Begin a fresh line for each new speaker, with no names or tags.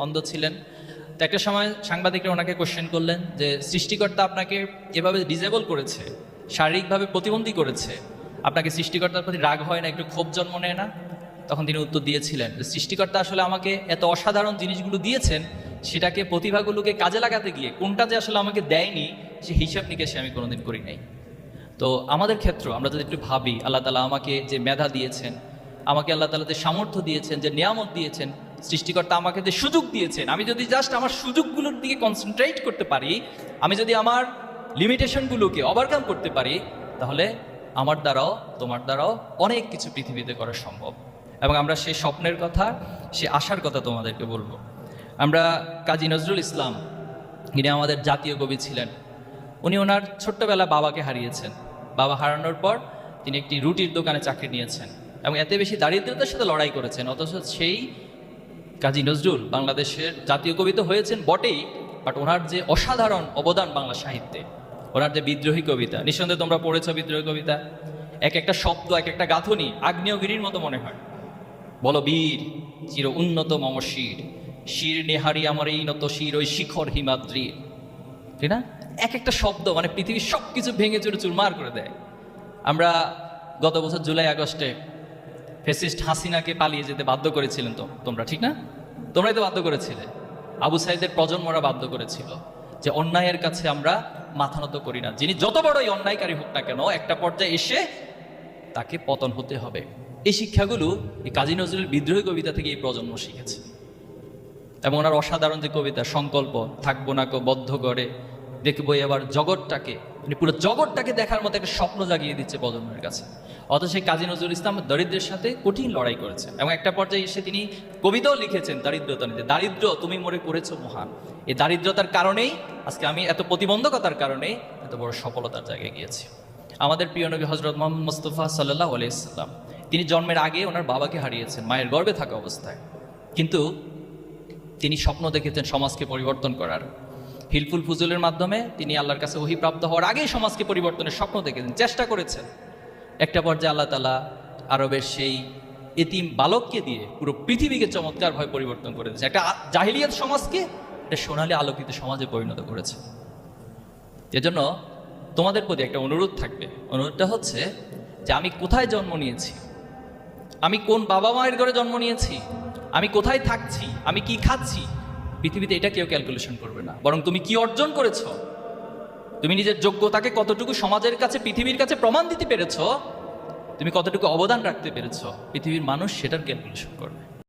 অন্ধ ছিলেন। তো একটা সময় সাংবাদিকরা ওনাকে কোশ্চেন করলেন যে সৃষ্টিকর্তা আপনাকে এভাবে ডিসেবল করেছে, শারীরিকভাবে প্রতিবন্ধী করেছে, আপনাকে সৃষ্টিকর্তার প্রতি রাগ হয় না, একটু ক্ষোভ জন্ম নেয় না? তখন তিনি উত্তর দিয়েছিলেন যে সৃষ্টিকর্তা আসলে আমাকে এত অসাধারণ জিনিসগুলো দিয়েছেন, সেটাকে প্রতিভাগুলোকে কাজে লাগাতে গিয়ে কোনটা যে আসলে আমাকে দেয়নি সে হিসাব নিকেশে আমি কোনোদিন করি নাই। তো আমাদের ক্ষেত্র আমরা যদি একটু ভাবি, আল্লাহ তালা আমাকে যে মেধা দিয়েছেন, আমাকে আল্লাহ তালা যে সামর্থ্য দিয়েছেন, যে নিয়ামত দিয়েছেন, সৃষ্টিকর্তা আমাকে যে সুযোগ দিয়েছেন, আমি যদি জাস্ট আমার সুযোগগুলোর দিকে কনসেন্ট্রেট করতে পারি, আমি যদি আমার লিমিটেশনগুলোকে ওভারকাম করতে পারি, তাহলে আমার দ্বারাও তোমার দ্বারাও অনেক কিছু পৃথিবীতে করা সম্ভব। এবং আমরা সেই স্বপ্নের কথা, সে আশার কথা তোমাদেরকে বলবো। আমরা কাজী নজরুল ইসলাম, যিনি আমাদের জাতীয় কবি ছিলেন, উনি ওনার ছোট্টবেলা বাবাকে হারিয়েছেন। বাবা হারানোর পর তিনি একটি রুটির দোকানে চাকরি নিয়েছেন এবং এত বেশি দারিদ্রতার সাথে লড়াই করেছেন। অথচ সেই কাজী নজরুল বাংলাদেশের জাতীয় কবি তো হয়েছেন বটেই, বাট ওনার যে অসাধারণ অবদান বাংলা সাহিত্যে, ওনার যে বিদ্রোহী কবিতা, নিঃসন্দেহে তোমরা পড়েছ বিদ্রোহী কবিতা, এক একটা শব্দ, এক একটা গাঁথনি আগ্নেয়গিরির মতো মনে হয়। বলো বীর চির উন্নত মম শির, শির নেহারি আমার এই নত শির ওই শিখর হিমাদ্রির, ঠিক না? এক একটা শব্দ মানে পৃথিবীর সব কিছু ভেঙে চুরে চুরমার করে দেয়। আমরা গত বছর জুলাই আগস্টে ফ্যাসিস্ট হাসিনাকে পালিয়ে যেতে বাধ্য করেছিলেন, তো তোমরা ঠিক না? তোমরাই তো বাধ্য করেছিলে। আবু সাইদের প্রজন্মরা বাধ্য করেছিল যে অন্যায়ের কাছে আমরা মাথা নত করি না, যিনি যত বড়ই অন্যায়কারী হোক না কেন একটা পর্যায়ে এসে তাকে পতন হতে হবে। এই শিক্ষাগুলো এই কাজী নজরুলের বিদ্রোহী কবিতা থেকে এই প্রজন্ম শিখেছে। এবং ওনার অসাধারণ যে কবিতা সংকল্প, থাকবো না কো বদ্ধ করে, দেখবো এবার জগৎটাকে, মানে পুরো জগৎটাকে দেখার মতো একটা স্বপ্ন জাগিয়ে দিচ্ছে প্রজন্মের কাছে। অথচ সেই কাজী নজরুল ইসলাম দরিদ্রের সাথে কঠিন লড়াই করেছেন এবং একটা পর্যায়ে এসে তিনি কবিতাও লিখেছেন দারিদ্রতা নিতে। দারিদ্র তুমি মোরে করেছো মহান। এই দারিদ্রতার কারণেই আজকে আমি এত প্রতিবন্ধকতার কারণেই এত বড় সফলতার জায়গায় গিয়েছি। আমাদের প্রিয় নবী হজরত মোহাম্মদ মুস্তাফা সাল্লাল্লাহু আলাইহি সাল্লাম, তিনি জন্মের আগে ওনার বাবাকে হারিয়েছেন মায়ের গর্ভে থাকা অবস্থায়, কিন্তু তিনি স্বপ্ন দেখেছেন সমাজকে পরিবর্তন করার। হিলফুল ফুজুলের মাধ্যমে তিনি আল্লাহর কাছে ওহী প্রাপ্ত হওয়ার আগেই সমাজকে পরিবর্তনের স্বপ্ন দেখেছেন, চেষ্টা করেছেন। একটা পর্যায়ে আল্লাহ তাআলা আরবের সেই এতিম বালককে দিয়ে পুরো পৃথিবীকে চমৎকারভাবে পরিবর্তন করে দিয়েছে। একটা জাহিলিয়াত সমাজকে একটা সোনালী আলোকিত সমাজে পরিণত করেছে। এজন্য তোমাদের প্রতি একটা অনুরোধ থাকবে। অনুরোধটা হচ্ছে যে আমি কোথায় জন্ম নিয়েছি, আমি কোন বাবা মায়ের ঘরে জন্ম নিয়েছি, আমি কোথায় থাকছি, আমি কি খাচ্ছি, পৃথিবীতে এটা কেউ ক্যালকুলেশন করবে না। বরং তুমি কি অর্জন করেছো, তুমি নিজের যোগ্যতাকে কতটুকু সমাজের কাছে, পৃথিবীর কাছে প্রমাণ দিতে পেরেছো, তুমি কতটুকু অবদান রাখতে পেরেছো, পৃথিবীর মানুষ সেটার ক্যালকুলেশন করবে।